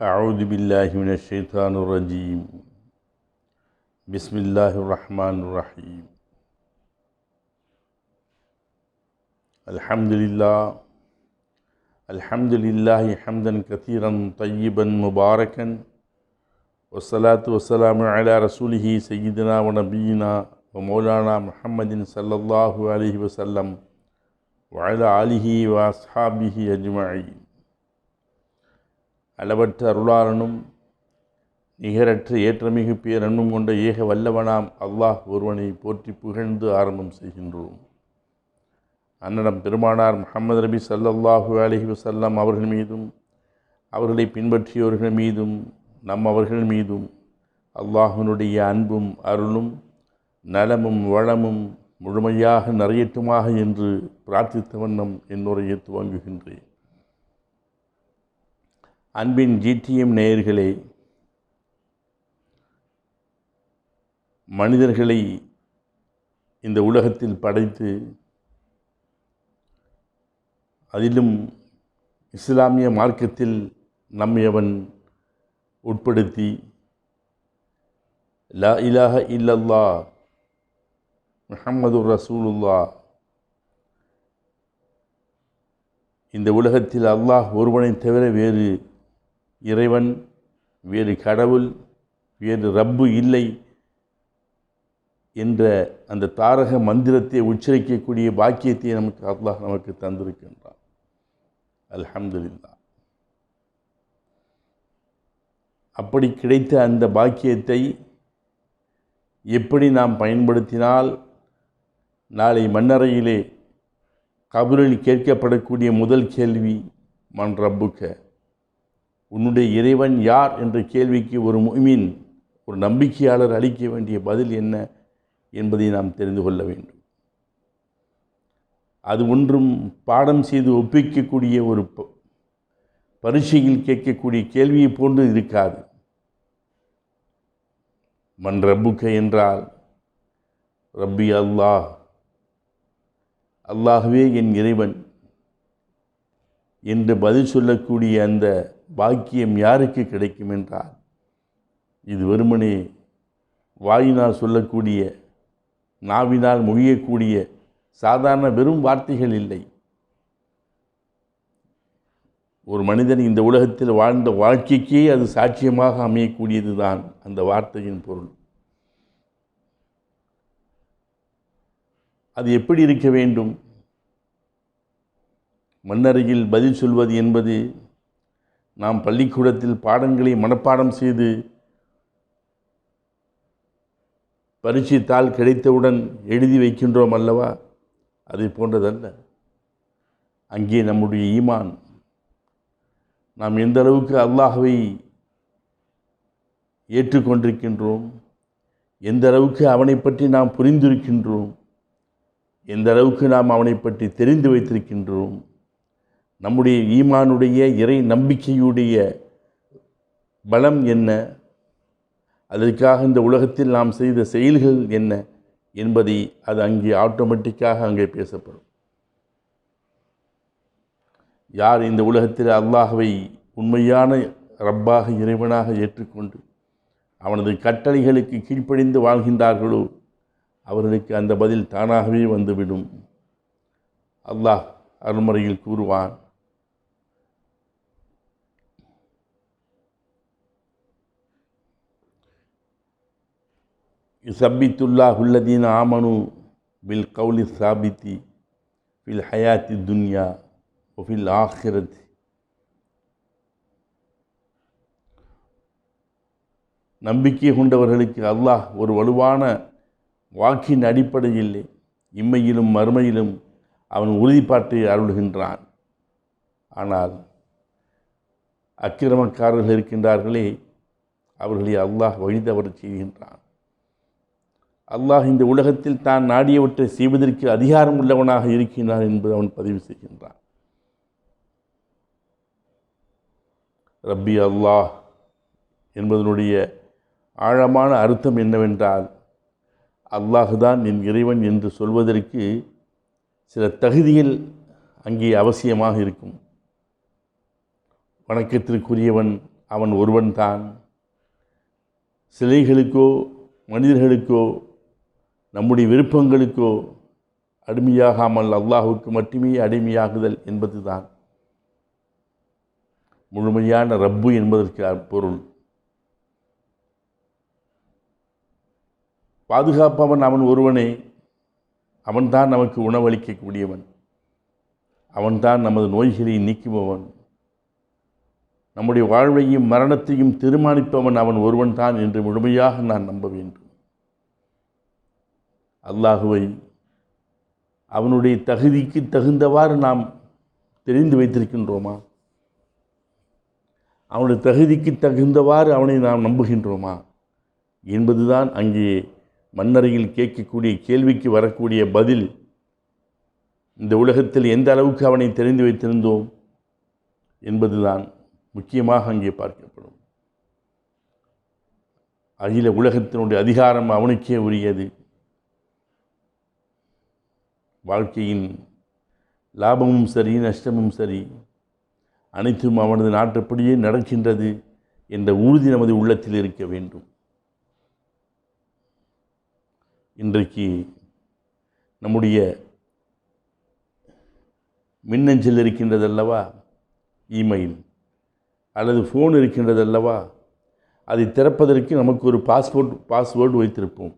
أعوذ بالله من الشيطان الرجيم بسم الله الرحمن الرحيم الحمد لله حمدا كثيرا طيبا مباركا والصلاة والسلام على رسوله سيدنا ونبينا ومولانا محمد صلى الله عليه وسلم وعلى آله وأصحابه أجمعين. அளவற்ற அருளாளனும் நிகரற்ற ஏற்றமிகு பேரன்பும் கொண்ட ஏக வல்லவனாம் அல்லாஹ் ஒருவனை போற்றி புகழ்ந்து ஆரம்பம் செய்கின்றோம். அன்னடம் பெருமானார் முஹம்மது நபி ஸல்லல்லாஹு அலைஹி வஸல்லம் அவர்கள் மீதும் அவர்களை பின்பற்றியவர்கள் மீதும் அவர்கள் மீதும் அல்லாஹ்வினுடைய அன்பும் அருளும் நலமும் வளமும் முழுமையாக நிறையட்டுமாக என்று பிரார்த்தித்த வண்ணம் என்னுரையை துவங்குகின்றேன். அன்பின் ஜிடிஎம் நேயர்களே, மனிதர்களை இந்த உலகத்தில் படைத்து அதிலும் இஸ்லாமிய மார்க்கத்தில் நம்மை அவன் உட்படுத்தி லா இலாஹ இல்லல்லாஹ் முஹம்மதுர் ரசூலுல்லாஹ், இந்த உலகத்தில் அல்லாஹ் ஒருவனை தவிர வேறு இறைவன், வேறு கடவுள், வேறு ரப்பு இல்லை என்ற அந்த தாரக மந்திரத்தை உச்சரிக்கக்கூடிய பாக்கியத்தை அல்லாஹ் நமக்கு தந்திருக்கின்றான். அல்ஹம்துலில்லாஹ். அப்படி கிடைத்த அந்த பாக்கியத்தை எப்படி நாம் பயன்படுத்தினால் நாளை மன்னரையிலே கபரில் கேட்கப்படக்கூடிய முதல் கேள்வி மன் ரப்புக்க, உன்னுடைய இறைவன் யார் என்ற கேள்விக்கு ஒரு முஃமின், ஒரு நம்பிக்கையாளர் அளிக்க வேண்டிய பதில் என்ன என்பதை நாம் தெரிந்து கொள்ள வேண்டும். அது ஒன்றும் பாடம் செய்து ஒப்பிக்கக்கூடிய ஒரு பரீட்சையில் கேட்கக்கூடிய கேள்வியை போன்று இருக்காது. மன் ரப்புக்க என்றால் ரப்பி அல்லாஹ், அல்லாஹ்வே என் இறைவன் என்று பதில் சொல்லக்கூடிய அந்த பாக்கியம் யாருக்கு கிடைக்கும் என்றால், இது வெறுமனே வாயினால் சொல்லக்கூடிய, நாவினால் மொழியக்கூடிய சாதாரண வெறும் வார்த்தைகள் இல்லை. ஒரு மனிதன் இந்த உலகத்தில் வாழ்ந்த வாழ்க்கைக்கே அது சாட்சியமாக அமையக்கூடியது தான் அந்த வார்த்தையின் பொருள். அது எப்படி இருக்க வேண்டும்? மன்னரையில் பதில் சொல்வது என்பது நாம் பள்ளிக்கூடத்தில் பாடங்களை மனப்பாடம் செய்து பரீட்சை தாள் கிடைத்தவுடன் எழுதி வைக்கின்றோம் அல்லவா, அதை போன்றதல்ல. அங்கே நம்முடைய ஈமான், நாம் எந்த அளவுக்கு அல்லாஹ்வை ஏற்றுக்கொண்டிருக்கின்றோம், எந்த அளவுக்கு அவனை பற்றி நாம் புரிந்திருக்கின்றோம், எந்த அளவுக்கு நாம் அவனை பற்றி தெரிந்து வைத்திருக்கின்றோம், நம்முடைய ஈமானுடைய இறை நம்பிக்கையுடைய பலம் என்ன, அதற்காக இந்த உலகத்தில் நாம் செய்த செயல்கள் என்ன என்பதை அது அங்கே ஆட்டோமேட்டிக்காக அங்கே பேசப்படும். யார் இந்த உலகத்தில் அல்லாஹ்வை உண்மையான ரப்பாக இறைவனாக ஏற்றுக்கொண்டு அவனது கட்டளைகளுக்கு கீழ்ப்படிந்து வாழ்கின்றார்களோ அவர்களுக்கு அந்த பதில் தானாகவே வந்துவிடும். அல்லாஹ் அருள்மறையில் கூறுவான், யுஸப்பித்துல்லாஹுல்லதீன ஆமனு பில் கௌலி சாபித்தி ஃபில் ஹயாத்தி துன்யா ஒஃபில் ஆஹிரத். நம்பிக்கை கொண்டவர்களுக்கு அல்லாஹ் ஒரு வலுவான வாக்கின் அடிப்படையில் இம்மையிலும் மறுமையிலும் அவன் உறுதிப்பாட்டை அருள்கின்றான். ஆனால் அக்கிரமக்காரர்கள் இருக்கின்றார்களே, அவர்களை அல்லாஹ் வழிதவறச் செய்கின்றான். அல்லாஹ் இந்த உலகத்தில் தான் நாடியவற்றை செய்வதற்கு அதிகாரம் உள்ளவனாக இருக்கின்றான் என்பது அவன் பதிவு செய்கின்றான். ரப்பி அல்லாஹ் என்பதனுடைய ஆழமான அர்த்தம் என்னவென்றால், அல்லாஹுதான் என் இறைவன் என்று சொல்வதற்கு சில தகுதிகள் அங்கே அவசியமாக இருக்கும். வணக்கத்திற்குரியவன் அவன் ஒருவன்தான். சிலைகளுக்கோ மனிதர்களுக்கோ நம்முடைய விருப்பங்களுக்கோ அடிமையாகாமல் அல்லாஹுக்கு மட்டுமே அடிமையாகுதல் என்பதுதான் முழுமையான ரப்பு என்பதற்கு பொருள். பாதுகாப்பவன் அவன் ஒருவனே. அவன்தான் நமக்கு உணவளிக்கக்கூடியவன். அவன்தான் நமது நோய்களை நீக்குபவன். நம்முடைய வாழ்வையும் மரணத்தையும் தீர்மானிப்பவன் அவன் ஒருவன்தான் என்று முழுமையாக நான் நம்ப வேண்டும். அல்லாஹுவை அவனுடைய தகுதிக்கு தகுந்தவாறு நாம் தெரிந்து வைத்திருக்கின்றோமா? அவனுடைய தகுதிக்கு தகுந்தவாறு அவனை நாம் நம்புகின்றோமா என்பதுதான் அங்கே மன்னரையில் கேட்கக்கூடிய கேள்விக்கு வரக்கூடிய பதில். இந்த உலகத்தில் எந்த அளவுக்கு அவனை தெரிந்து வைத்திருந்தோம் என்பதுதான் முக்கியமாக அங்கே பார்க்கப்படும். அகில உலகத்தினுடைய அதிகாரம் அவனுக்கே உரியது. வாழ்க்கையின் லாபமும் சரி நஷ்டமும் சரி அனைத்தும் அவனது நாட்டுப்படியே நடக்கின்றது என்ற உறுதி நமது உள்ளத்தில் இருக்க வேண்டும். இன்றைக்கு நம்முடைய மின்னஞ்சல் இருக்கின்றதல்லவா, இமெயில் அல்லது ஃபோன் இருக்கின்றதல்லவா, அதை திறப்பதற்கு நமக்கு ஒரு பாஸ்வேர்டு வைத்திருப்போம்.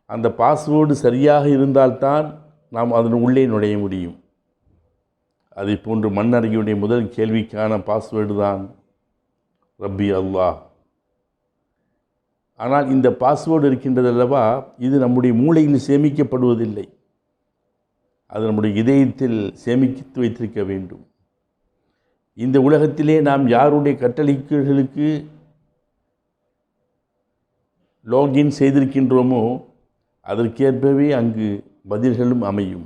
அந்த பாஸ்வேர்டு சரியாக இருந்தால்தான் நாம் அதன் உள்ளே நுழைய முடியும். அதை போன்று மண்ணறையுடைய முதல் கேள்விக்கான பாஸ்வேர்டு தான் ரப்பி அல்லாஹ். ஆனால் இந்த பாஸ்வேர்டு இருக்கின்றதல்லவா, இது நம்முடைய மூளையில் சேமிக்கப்படுவதில்லை. அது நம்முடைய இதயத்தில் சேமித்து வைத்திருக்க வேண்டும். இந்த உலகத்திலே நாம் யாருடைய கட்டளைகளுக்கு லாகின் செய்திருக்கின்றோமோ அதற்கேற்பவே அங்கு பதில்களும் அமையும்.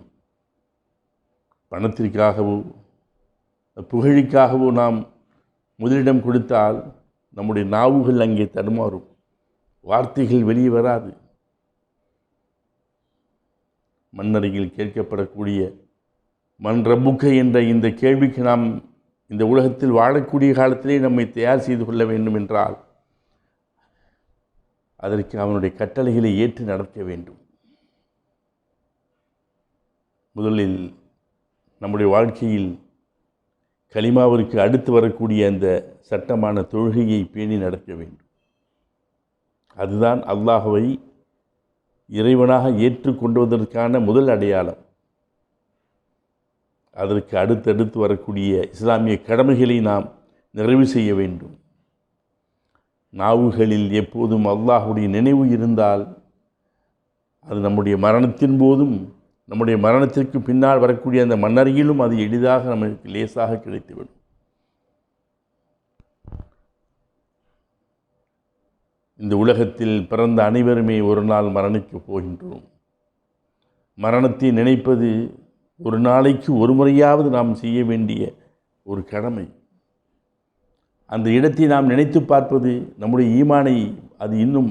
பணத்திற்காகவோ புகழிக்காகவோ நாம் முதலிடம் கொடுத்தால் நம்முடைய நாவுகள் அங்கே தடுமாறும், வார்த்தைகள் வெளியே வராது. மண்ணறையில் கேட்கப்படக்கூடிய மன் ரப்புக்க என்ற இந்த கேள்விக்கு நாம் இந்த உலகத்தில் வாழக்கூடிய காலத்திலே நம்மை தயார் செய்து கொள்ள வேண்டும் என்றால் அதற்கு அவனுடைய கட்டளைகளை ஏற்று நடக்க வேண்டும். முதலில் நம்முடைய வாழ்க்கையில் கலிமாவிற்கு அடுத்து வரக்கூடிய அந்த சட்டமான தொழுகையை பேணி நடக்க வேண்டும். அதுதான் அல்லாஹ்வை இறைவனாக ஏற்றுக்கொண்டுவதற்கான முதல் அடையாளம். அதற்கு அடுத்தடுத்து வரக்கூடிய இஸ்லாமிய கடமைகளை நாம் நிறைவு செய்ய வேண்டும். நாவுகளில் எப்போதும் அல்லாஹுடைய நினைவு இருந்தால் அது நம்முடைய மரணத்தின் போதும் நம்முடைய மரணத்திற்கு பின்னால் வரக்கூடிய அந்த மன்னரையிலும் அது எளிதாக நமக்கு லேசாக கிடைத்துவிடும். இந்த உலகத்தில் பிறந்த அனைவருமே ஒரு நாள் மரணிக்கப் போகின்றோம். மரணத்தை நினைப்பது ஒரு நாளைக்கு ஒரு முறையாவது நாம் செய்ய வேண்டிய ஒரு கடமை. அந்த இடத்தை நாம் நினைத்து பார்ப்பது நம்முடைய ஈமானை அது இன்னும்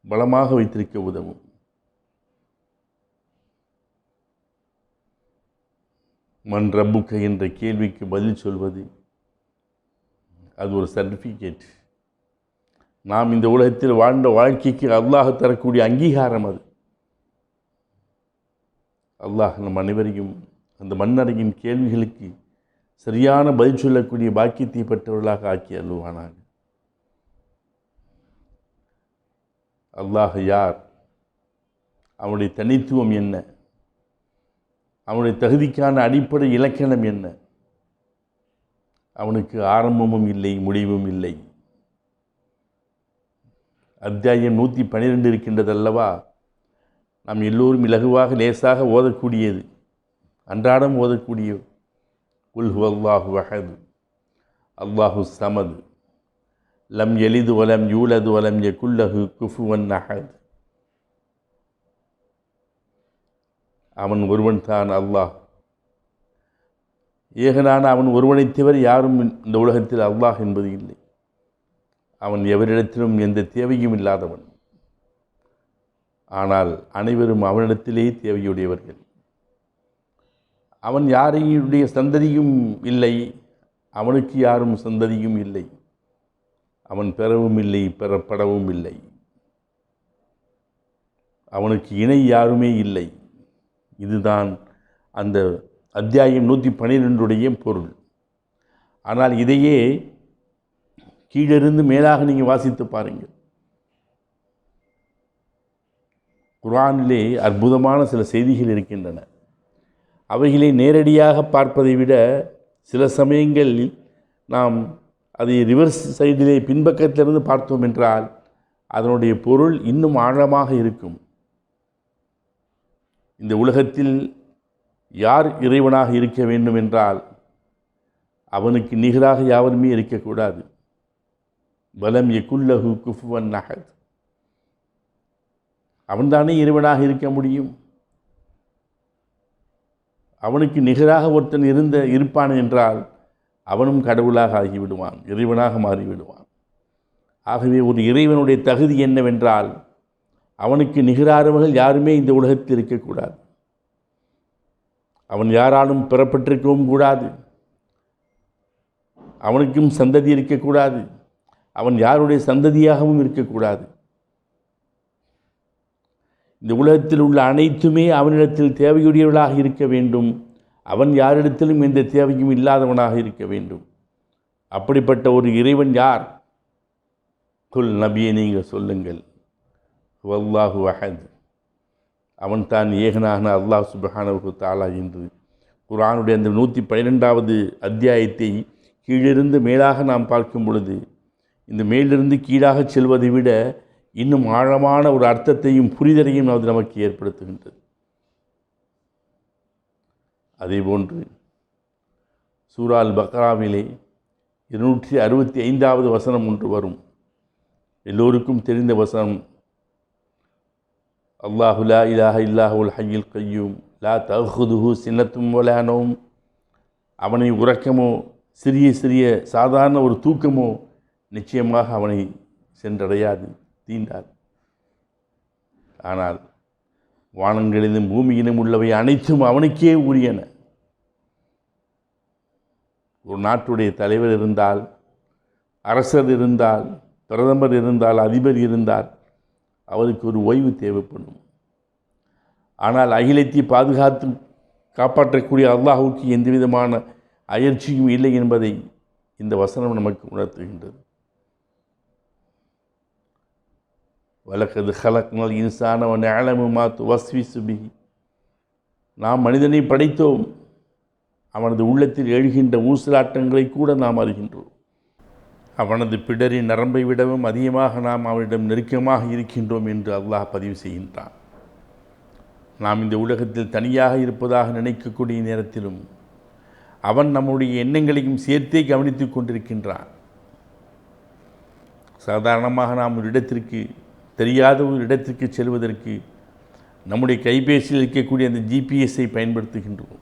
பலமாக வைத்திருக்க உதவும். மன் ரப்புக்க என்ற கேள்விக்கு பதில் சொல்வது அது ஒரு சர்டிஃபிகேட். நாம் இந்த உலகத்தில் வாழ்ந்த வாழ்க்கைக்கு அல்லாஹ் தரக்கூடிய அங்கீகாரம் அது. அல்லாஹ் நம் அனைவரையும் அந்த மன்னரையின் கேள்விகளுக்கு சரியான பதில் சொல்லக்கூடிய பாக்கியத்தை பெற்றவர்களாக ஆக்கி அருள்வானாக. அல்லாஹ் யார்? அவனுடைய தனித்துவம் என்ன? அவனுடைய தகுதிக்கான அடிப்படை இலக்கணம் என்ன? அவனுக்கு ஆரம்பமும் இல்லை, முடிவும் இல்லை. அத்தியாயம் 112 இருக்கின்றதல்லவா, நாம் எல்லோரும் இலகுவாக லேசாக ஓதக்கூடியது, அன்றாடம் ஓதக்கூடியது. குல் ஹுவல்லாஹு அஹது அல்லாஹு ஸமது லம் யலிது வலம் யூலது வலம் யகுல் லஹு குஃபுவன் அஹத். அவன் ஒருவன் தான் அல்லாஹ். ஏகனான அவன் ஒருவனைத் தவிர யாரும் இந்த உலகத்தில் அல்லாஹ் என்பது இல்லை. அவன் எவரிடத்திலும் எந்த தேவையும் இல்லாதவன். ஆனால் அனைவரும் அவனிடத்திலே தேவையுடையவர்கள். அவன் யாரையுடைய சந்ததியும் இல்லை, அவனுக்கு யாரும் சந்ததியும் இல்லை, அவன் பெறவும் இல்லை, பெறப்படவும் இல்லை, அவனுக்கு இணை யாருமே இல்லை. இதுதான் அந்த அத்தியாயம் 112 பொருள். ஆனால் இதையே கீழிருந்து மேலாக நீங்கள் வாசித்து பாருங்கள். குர்ஆனிலே அற்புதமான சில செய்திகள் இருக்கின்றன. அவைகளை நேரடியாக பார்ப்பதை விட சில சமயங்களில் நாம் அதை ரிவர்ஸ் சைடிலே பின்பக்கத்திலிருந்து பார்த்தோம் என்றால் அதனுடைய பொருள் இன்னும் ஆழமாக இருக்கும். இந்த உலகத்தில் யார் இறைவனாக இருக்க வேண்டும் என்றால் அவனுக்கு நிகராக யாவருமே இருக்கக்கூடாது. வலம் யகுல்லஹு குஃபுவன் அஹத். அவன்தானே இறைவனாக இருக்க முடியும். அவனுக்கு நிகராக ஒருத்தன் இருப்பான் என்றால் அவனும் கடவுளாக ஆகிவிடுவான், இறைவனாக மாறிவிடுவான். ஆகவே ஒரு இறைவனுடைய தகுதி என்னவென்றால் அவனுக்கு நிகரானவர்கள் யாருமே இந்த உலகத்தில் இருக்கக்கூடாது. அவன் யாராலும் பெறப்பட்டிருக்கவும் கூடாது, அவனுக்கும் சந்ததி இருக்கக்கூடாது, அவன் யாருடைய சந்ததியாகவும் இருக்கக்கூடாது. இந்த உலகத்தில் உள்ள அனைத்துமே அவனிடத்தில் தேவையுடையவர்களாக இருக்க வேண்டும். அவன் யாரிடத்திலும் எந்த தேவையும் இல்லாதவனாக இருக்க வேண்டும். அப்படிப்பட்ட ஒரு இறைவன் யார்? குல் நபியை நீங்கள் சொல்லுங்கள், வல்லாஹு அஹத். அவன் தான் ஏகனான அல்லாஹ் சுப்ஹானஹு தஆலா என்று குர்ஆனுடைய அந்த 112வது அத்தியாயத்தை கீழிருந்து மேலாக நாம் பார்க்கும் பொழுது இந்த மேலிருந்து கீழாக செல்வதை விட இன்னும் ஆழமான ஒரு அர்த்தத்தையும் புரிதலையும் அது நமக்கு ஏற்படுத்துகின்றது. அதேபோன்று சூரா அல் பக்ராவிலே 265வது வசனம் ஒன்று வரும். எல்லோருக்கும் தெரிந்த வசனம். அல்லாஹு லா இலாஹ இல்லாஹுல் ஹய்யுல் கய்யூம் லா தஅஹுதுஹு சினத்தும் வலா நௌம். அவனை உறக்கமோ சிறிய சிறிய சாதாரண ஒரு தூக்கமோ நிச்சயமாக அவனை சென்றடையாது, தீண்டாது. ஆனால் வானங்களிலும் பூமியிலும் உள்ளவை அனைத்தும் அவனுக்கே உரியன. ஒரு நாட்டுடைய தலைவர் இருந்தால், அரசர் இருந்தால், பிரதமர் இருந்தால், அதிபர் இருந்தால் அவருக்கு ஒரு ஓய்வு தேவைப்படும். ஆனால் அகிலத்தை பாதுகாத்து காப்பாற்றக்கூடிய அல்லாஹுக்கு எந்த விதமான அயற்சியும் இல்லை என்பதை இந்த வசனம் நமக்கு உணர்த்துகின்றது. வலக்கது ஹலக்னல் இன்சான வ நஅலமு மா துவஸ்விசு பிஹி. நாம் மனிதனை படைத்தோம், அவனது உள்ளத்தில் எழுகின்ற ஊசலாட்டங்களை கூட நாம் அறிகின்றோம். அவனது பிடரின் நரம்பை விடவும் அதிகமாக நாம் அவனிடம் நெருக்கமாக இருக்கின்றோம் என்று அல்லாஹ் பதிவு செய்கின்றான். நாம் இந்த உலகத்தில் தனியாக இருப்பதாக நினைக்கக்கூடிய நேரத்திலும் அவன் நம்முடைய எண்ணங்களையும் சேர்த்தே கவனித்து கொண்டிருக்கின்றான். சாதாரணமாக நாம் ஒரு இடத்திற்கு, தெரியாத ஒரு இடத்திற்கு செல்வதற்கு நம்முடைய கைபேசியில் இருக்கக்கூடிய அந்த ஜிபிஎஸ்ஸை பயன்படுத்துகின்றோம்.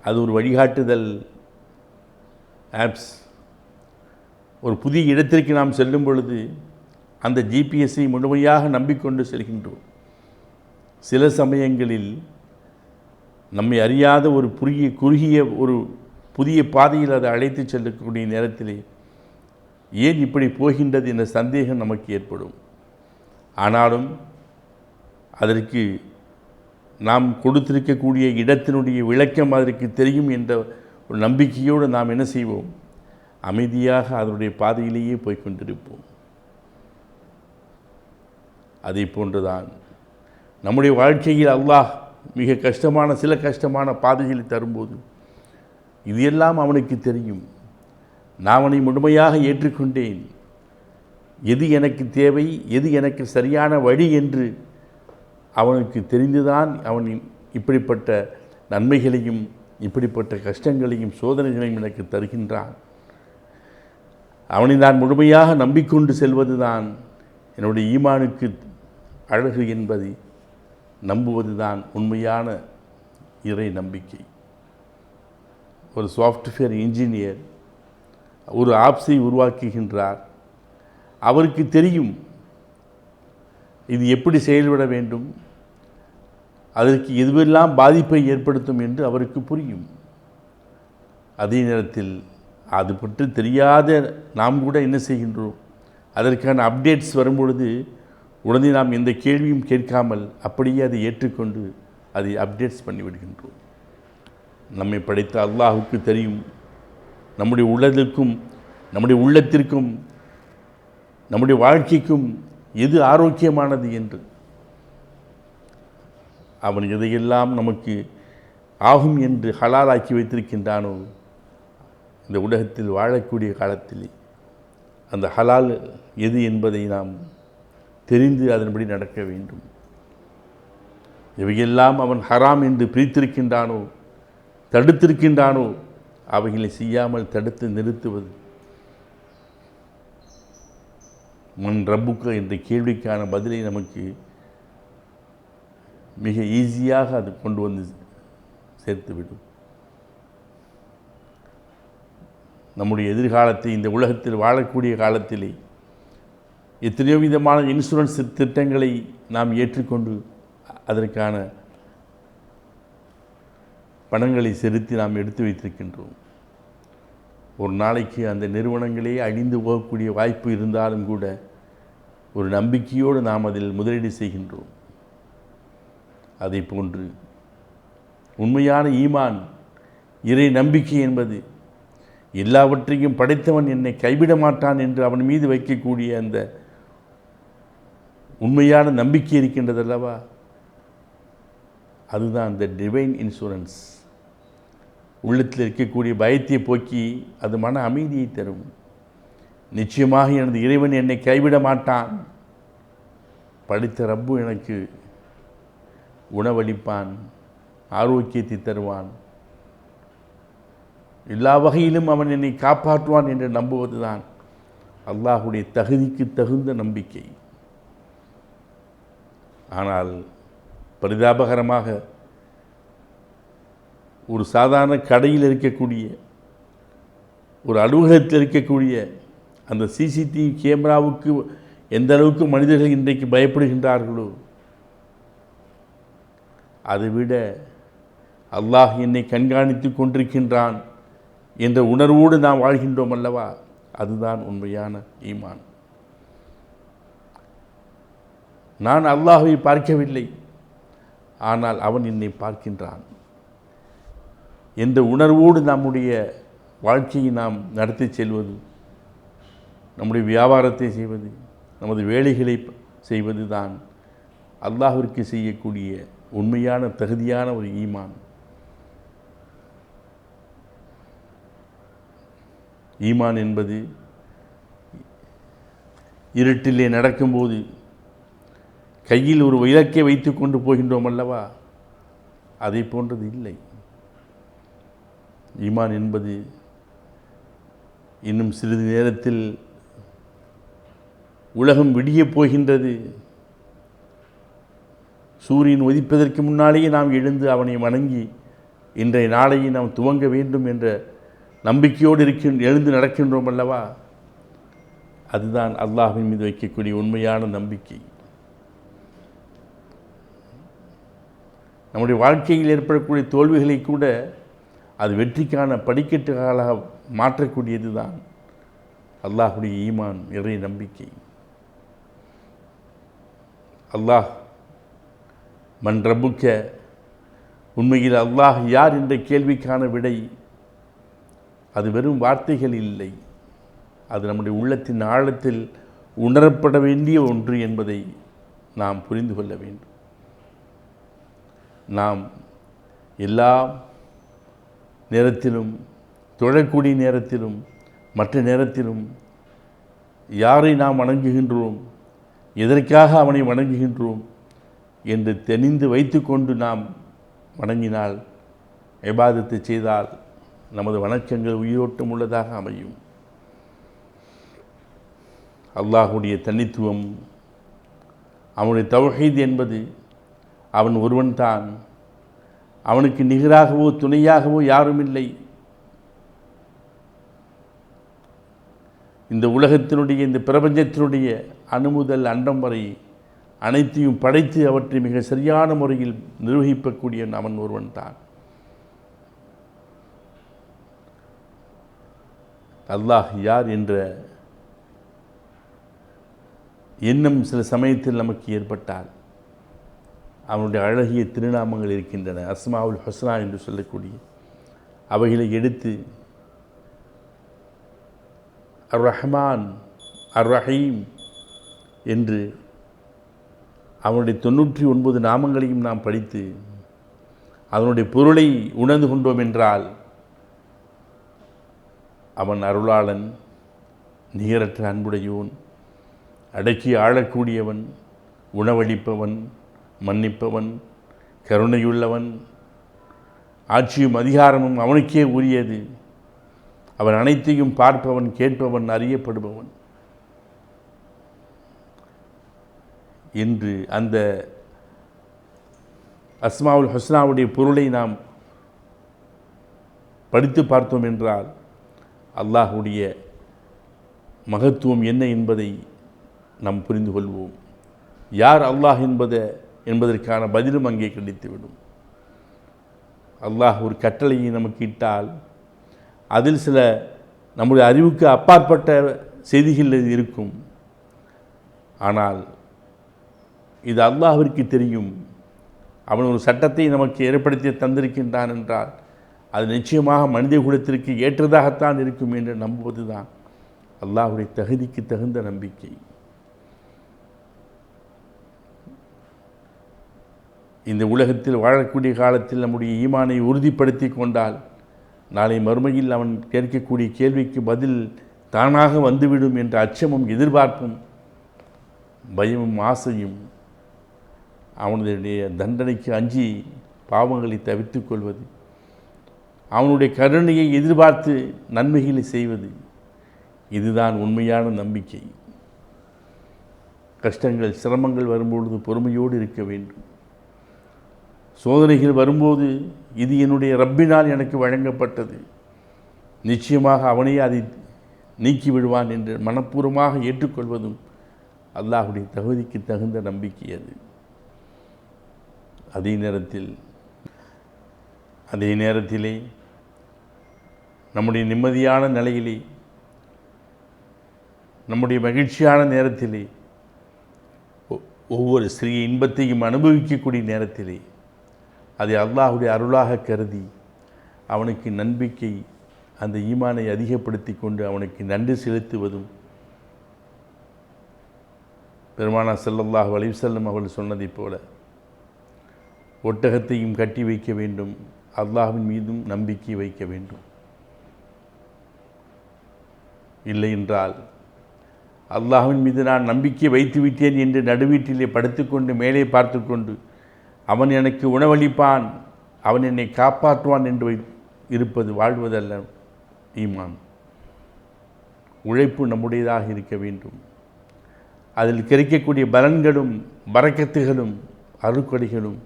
அது ஒரு வழிகாட்டுதல் ஆப்ஸ். ஒரு புதிய இடத்திற்கு நாம் செல்லும் பொழுது அந்த ஜிபிஎஸ்ஸை முழுமையாக நம்பிக்கொண்டு செல்கின்றோம். சில சமயங்களில் நம்மை அறியாத ஒரு குறுகிய ஒரு புதிய பாதையில் அதை அழைத்து செல்லக்கூடிய நேரத்திலே ஏன் இப்படி போகின்றது என்ற சந்தேகம் நமக்கு ஏற்படும். ஆனாலும் அதற்கு நாம் கொடுத்திருக்கக்கூடிய இடத்தினுடைய விளக்கம் அதற்கு தெரியும் என்ற ஒரு நம்பிக்கையோடு நாம் என்ன செய்வோம்? அமைதியாக அதனுடைய பாதையிலேயே போய்கொண்டிருப்போம். அதை போன்றுதான் நம்முடைய வாழ்க்கையில் அல்லாஹ் மிக சில கஷ்டமான பாதைகளை தரும்போது இது எல்லாம் அவனுக்கு தெரியும். நான் அவனை முழுமையாக ஏற்றுக்கொண்டேன். எது எனக்கு தேவை, எது எனக்கு சரியான வழி என்று அவனுக்கு தெரிந்துதான் அவன் இப்படிப்பட்ட நன்மைகளையும் இப்படிப்பட்ட கஷ்டங்களையும் சோதனைகளையும் எனக்கு தருகின்றான். அவனை நான் முழுமையாக நம்பிக்கொண்டு செல்வது தான் என்னுடைய ஈமானுக்கு அழகு என்பதை நம்புவது தான் உண்மையான இறை நம்பிக்கை. ஒரு சாஃப்ட்வேர் இன்ஜினியர் ஒரு ஆப்ஸை உருவாக்குகின்றார். அவருக்கு தெரியும் இது எப்படி செயல்பட வேண்டும், அதற்கு எதுவெல்லாம் பாதிப்பை ஏற்படுத்தும் என்று அவருக்கு புரியும். அதே நேரத்தில் அது பற்றி தெரியாத நாம் கூட என்ன செய்கின்றோம், அதற்கான அப்டேட்ஸ் வரும்பொழுது உடனே நாம் எந்த கேள்வியும் கேட்காமல் அப்படியே அதை ஏற்றுக்கொண்டு அதை அப்டேட்ஸ் பண்ணிவிடுகின்றோம். நம்மை படைத்த அல்லாஹுக்கு தெரியும் நம்முடைய உள்ளத்திற்கும் நம்முடைய உள்ளத்திற்கும் நம்முடைய வாழ்க்கைக்கும் எது ஆரோக்கியமானது என்று. அவன் எதையெல்லாம் நமக்கு ஆகும் என்று ஹலாலாக்கி வைத்திருக்கின்றானோ, இந்த உலகத்தில் வாழக்கூடிய காலத்தில் அந்த ஹலால் எது என்பதை நாம் தெரிந்து அதன்படி நடக்க வேண்டும். இவையெல்லாம் அவன் ஹராம் என்று பிரித்திருக்கின்றானோ, தடுத்திருக்கின்றானோ, அவைகளை செய்யாமல் தடுத்து நிறுத்துவது. மன் ரப்புக்க என்ற கேள்விக்கான பதிலை நமக்கு மிக ஈஸியாக அது கொண்டு வந்து சேர்த்துவிடும். நம்முடைய எதிர்காலத்தை இந்த உலகத்தில் வாழக்கூடிய காலத்திலே எத்தனையோ விதமான இன்சூரன்ஸ் திட்டங்களை நாம் ஏற்றுக்கொண்டு அதற்கான பணங்களை செலுத்தி நாம் எடுத்து வைத்திருக்கின்றோம். ஒரு நாளைக்கு அந்த நிறுவனங்களே அழிந்து போகக்கூடிய வாய்ப்பு இருந்தாலும் கூட ஒரு நம்பிக்கையோடு நாம் அதில் முதலீடு செய்கின்றோம். அதை போன்று உண்மையான ஈமான், இறை நம்பிக்கை என்பது எல்லாவற்றையும் படைத்தவன் என்னை கைவிட மாட்டான் என்று அவன் மீது வைக்கக்கூடிய அந்த உண்மையான நம்பிக்கை இருக்கின்றது அல்லவா, அதுதான் அந்த டிவைன் இன்சூரன்ஸ். உள்ளத்தில் இருக்கக்கூடிய பயத்தை போக்கி அது மன அமைதியை தரும். நிச்சயமாக எனது இறைவன் என்னை கைவிட மாட்டான், படித்த ரப்பு எனக்கு உணவளிப்பான், ஆரோக்கியத்தை தருவான், எல்லா வகையிலும் அவன் என்னை காப்பாற்றுவான் என்று நம்புவதுதான் அல்லாஹுடைய தகுதிக்கு தகுந்த நம்பிக்கை. ஆனால் பரிதாபகரமாக ஒரு சாதாரண கடையில் இருக்கக்கூடிய, ஒரு அலுவலகத்தில் இருக்கக்கூடிய அந்த சிசிடிவி கேமராவுக்கு எந்த அளவுக்கு மனிதர்கள் இன்றைக்கு பயப்படுகின்றார்களோ, அதைவிட அல்லாஹ் என்னை கண்காணித்து கொண்டிருக்கின்றான் என்ற உணர்வோடு நாம் வாழ்கின்றோம் அல்லவா, அதுதான் உண்மையான ஈமான். நான் அல்லாஹ்வை பார்க்கவில்லை, ஆனால் அவன் என்னை பார்க்கின்றான் என்ற உணர்வோடு நம்முடைய வாழ்க்கையை நாம் நடத்தி செல்வது, நம்முடைய வியாபாரத்தை செய்வது, நமது வேலைகளை செய்வது தான் அல்லாஹ்விற்கு செய்யக்கூடிய உண்மையான தகுதியான ஒரு ஈமான். ஈமான் என்பது இருட்டிலே நடக்கும்போது கையில் ஒரு விளக்கை வைத்து கொண்டு போகின்றோம் அல்லவா, அதை போன்றது இல்லை. ஈமான் என்பது இன்னும் சிறிது நேரத்தில் உலகம் விடியப் போகின்றது, சூரியன் உதிப்பதற்கு முன்னாலேயே நாம் எழுந்து அவனை வணங்கி இன்றைய நாளையை நாம் துவங்க வேண்டும் என்ற நம்பிக்கையோடு எழுந்து நடக்கின்றோம் அல்லவா, அதுதான் அல்லாஹ்வின் மீது வைக்கக்கூடிய உண்மையான நம்பிக்கை. நம்முடைய வாழ்க்கையில் ஏற்படக்கூடிய தோல்விகளை கூட அது வெற்றிக்கான படிக்கட்டுகளாக மாற்றக்கூடியது தான் அல்லாஹுடைய ஈமான், இறை நம்பிக்கை. அல்லாஹ் மன் ரப்புக்க, உண்மையில் அல்லாஹ் யார் என்ற கேள்விக்கான விடை அது வெறும் வார்த்தைகள் இல்லை, அது நம்முடைய உள்ளத்தின் ஆழத்தில் உணரப்பட வேண்டிய ஒன்று என்பதை நாம் புரிந்து கொள்ள வேண்டும். நாம் எல்லா நேரத்திலும், தொழக்கூடிய நேரத்திலும் மற்ற நேரத்திலும் யாரை நாம் வணங்குகின்றோம், எதற்காக அவனை வணங்குகின்றோம் என்று தெரிந்து வைத்து கொண்டு நாம் வணங்கினால், இபாதத்தை செய்தால் நமது வணக்கங்கள் உயிரோட்டம் உள்ளதாக அமையும். அல்லாஹுடைய தனித்துவம், அவனுடைய தௌஹீத் என்பது அவன் ஒருவன்தான், அவனுக்கு நிகராகவோ துணையாகவோ யாரும் இல்லை. இந்த உலகத்தினுடைய, இந்த பிரபஞ்சத்தினுடைய அணுமுதல் அண்டம் வரை அனைத்தையும் படைத்து அவற்றை மிக சரியான முறையில் நிர்வகிக்கக்கூடிய அவன் ஒருவன் தான். அல்லாஹ் யார் என்ற எண்ணம் சில சமயத்தில் நமக்கு ஏற்பட்டால் அவனுடைய அழகிய திருநாமங்கள் இருக்கின்றன, அஸ்மாவுல் ஹுஸ்னா என்று சொல்லக்கூடிய அவைகளை எடுத்து அர் ரஹ்மான் அர் ரஹீம் என்று அவனுடைய 99 நாமங்களையும் நாம் படித்து அதனுடைய பொருளை உணர்ந்து கொண்டோம் என்றால் அவன் அருளாளன், நிகரற்ற அன்புடையோன், அடக்கி ஆளக்கூடியவன், உணவளிப்பவன், மன்னிப்பவன், கருணையுள்ளவன், ஆட்சியும் அதிகாரமும் அவனுக்கே உரியது, அவன் அனைத்தையும் பார்ப்பவன், கேட்பவன், அறியப்படுபவன் என்று அந்த அஸ்மாவுல் ஹுஸ்னாவுடைய பொருளை நாம் படித்து பார்த்தோம் என்றால் அல்லாஹுடைய மகத்துவம் என்ன என்பதை நாம் புரிந்து கொள்வோம். யார் அல்லாஹ் என்பதற்கான பதிலும் அங்கே கிடைத்துவிடும். அல்லாஹ் ஒரு கட்டளையை நமக்கு இட்டால் அதில் சில நம்முடைய அறிவுக்கு அப்பாற்பட்ட செய்திகள் இருக்கும். ஆனால் இது அல்லாஹ்விற்கு தெரியும். அவன் ஒரு சட்டத்தை நமக்கு ஏற்படுத்தி தந்திருக்கின்றான் என்றால் அது நிச்சயமாக மனித குலத்திற்கு ஏற்றதாகத்தான் இருக்கும் என்று நம்புவது தான் அல்லாஹ்வுடைய தகுதிக்கு தகுந்த நம்பிக்கை. இந்த உலகத்தில் வாழக்கூடிய காலத்தில் நம்முடைய ஈமானை உறுதிப்படுத்தி கொண்டால் நாளை மறுமையில் அவன் கேட்கக்கூடிய கேள்விக்கு பதில் தானாக வந்துவிடும் என்ற அச்சமும் எதிர்பார்ப்பும் பயமும் ஆசையும் அவனுடைய தண்டனைக்கு அஞ்சி பாவங்களை தவிர்த்து கொள்வது, அவனுடைய கருணையை எதிர்பார்த்து நன்மைகளை செய்வது, இதுதான் உண்மையான நம்பிக்கை. கஷ்டங்கள் சிரமங்கள் வரும்பொழுது பொறுமையோடு இருக்க வேண்டும். சோதனைகள் வரும்போது இது என்னுடைய ரப்பினால் எனக்கு வழங்கப்பட்டது, நிச்சயமாக அவனே அதை நீக்கி விடுவான் என்று மனப்பூர்வமாக ஏற்றுக்கொள்வதும் அல்லாஹ்வுடைய தகுதிக்கு தகுந்த நம்பிக்கை. அதே நேரத்திலே நம்முடைய நிம்மதியான நிலையிலே, நம்முடைய மகிழ்ச்சியான நேரத்திலே, ஒவ்வொரு சிறிய இன்பத்தையும் அனுபவிக்கக்கூடிய நேரத்திலே அதை அல்லாஹ்வுடைய அருளாக கருதி அவனுக்கு நம்பிக்கை, அந்த ஈமானை அதிகப்படுத்தி கொண்டு அவனுக்கு நன்றி செலுத்துவதும் பெருமானார் ஸல்லல்லாஹு அலைஹி வஸல்லம் அவர்கள் சொன்னதைப் போல ஒட்டகத்தையும் கட்டி வைக்க வேண்டும், அல்லாஹ்வின் மீதும் நம்பிக்கை வைக்க வேண்டும். இல்லை என்றால் அல்லாஹ்வின் மீது நான் நம்பிக்கை வைத்து விட்டேன் என்று நடுவீட்டிலே படுத்துக்கொண்டு மேலே பார்த்து கொண்டு அவன் எனக்கு உணவளிப்பான், அவன் என்னை காப்பாற்றுவான் என்று இருப்பது வாழ்வதல்ல ஈமான். உழைப்பு நம்முடையதாக இருக்க வேண்டும். அதில் கிடைக்கக்கூடிய பலன்களும் பரக்கத்துகளும் அருட்கொடைகளும்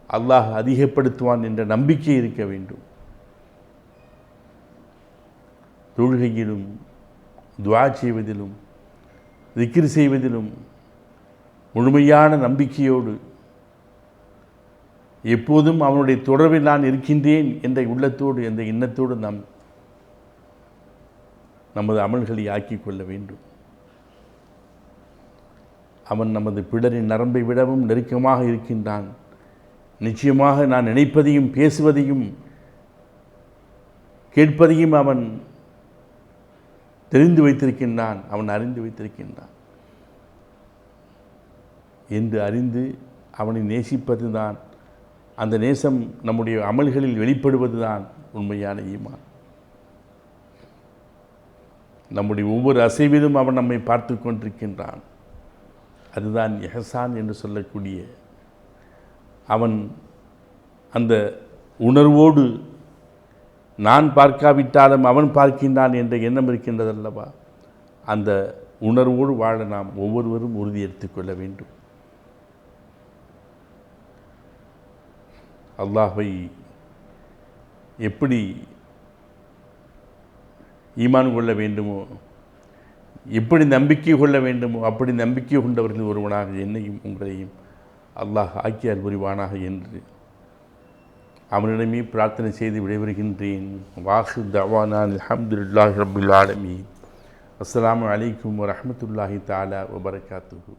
அல்லாஹ் அதிகப்படுத்துவான் என்ற நம்பிக்கை இருக்க வேண்டும். தொழுகையிலும் துஆ செய்வதிலும் திக்ர் செய்வதிலும் முழுமையான நம்பிக்கையோடு எப்போதும் அவனுடைய தொடர்பில் நான் இருக்கின்றேன் என்ற உள்ளத்தோடு, என்ற எண்ணத்தோடு நாம் நமது அமல்களை ஆக்கிக் கொள்ள வேண்டும். அவன் நமது பிடரின் நரம்பை விடவும் நெருக்கமாக இருக்கின்றான். நிச்சயமாக நான் நினைப்பதையும் பேசுவதையும் கேட்பதையும் அவன் தெரிந்து வைத்திருக்கின்றான், அவன் அறிந்து வைத்திருக்கின்றான் என்று அறிந்து அவனை நேசிப்பது தான், அந்த நேசம் நம்முடைய அமல்களில் வெளிப்படுவது தான் உண்மையான ஈமான். நம்முடைய ஒவ்வொரு அசைவிலும் அவன் நம்மை பார்த்து கொண்டிருக்கின்றான். அதுதான் இஹ்சான் என்று சொல்லக்கூடிய, அவன் அந்த உணர்வோடு நான் பார்க்காவிட்டாலும் அவன் பார்க்கின்றான் என்ற எண்ணம் இருக்கின்றதல்லவா, அந்த உணர்வோடு வாழ நாம் ஒவ்வொருவரும் உறுதி எடுத்துக்கொள்ள வேண்டும். அல்லாஹ்வை எப்படி ஈமான் கொள்ள வேண்டுமோ, எப்படி நம்பிக்கை கொள்ள வேண்டுமோ அப்படி நம்பிக்கை கொண்டவர்கள் ஒருவனாக என்னையும் உங்களையும் அல்லாஹ் ஆக்கியால் புரிவானாக என்று அவனிடமே பிரார்த்தனை செய்து விடைபெறுகின்றேன். வாஹு தவானான் அல்ஹம்துலில்லாஹி ரப்பில் ஆலமீன். அஸ்ஸலாமு அலைக்கும் வரஹ்மத்துல்லாஹி தஆலா வபரகாத்துஹு.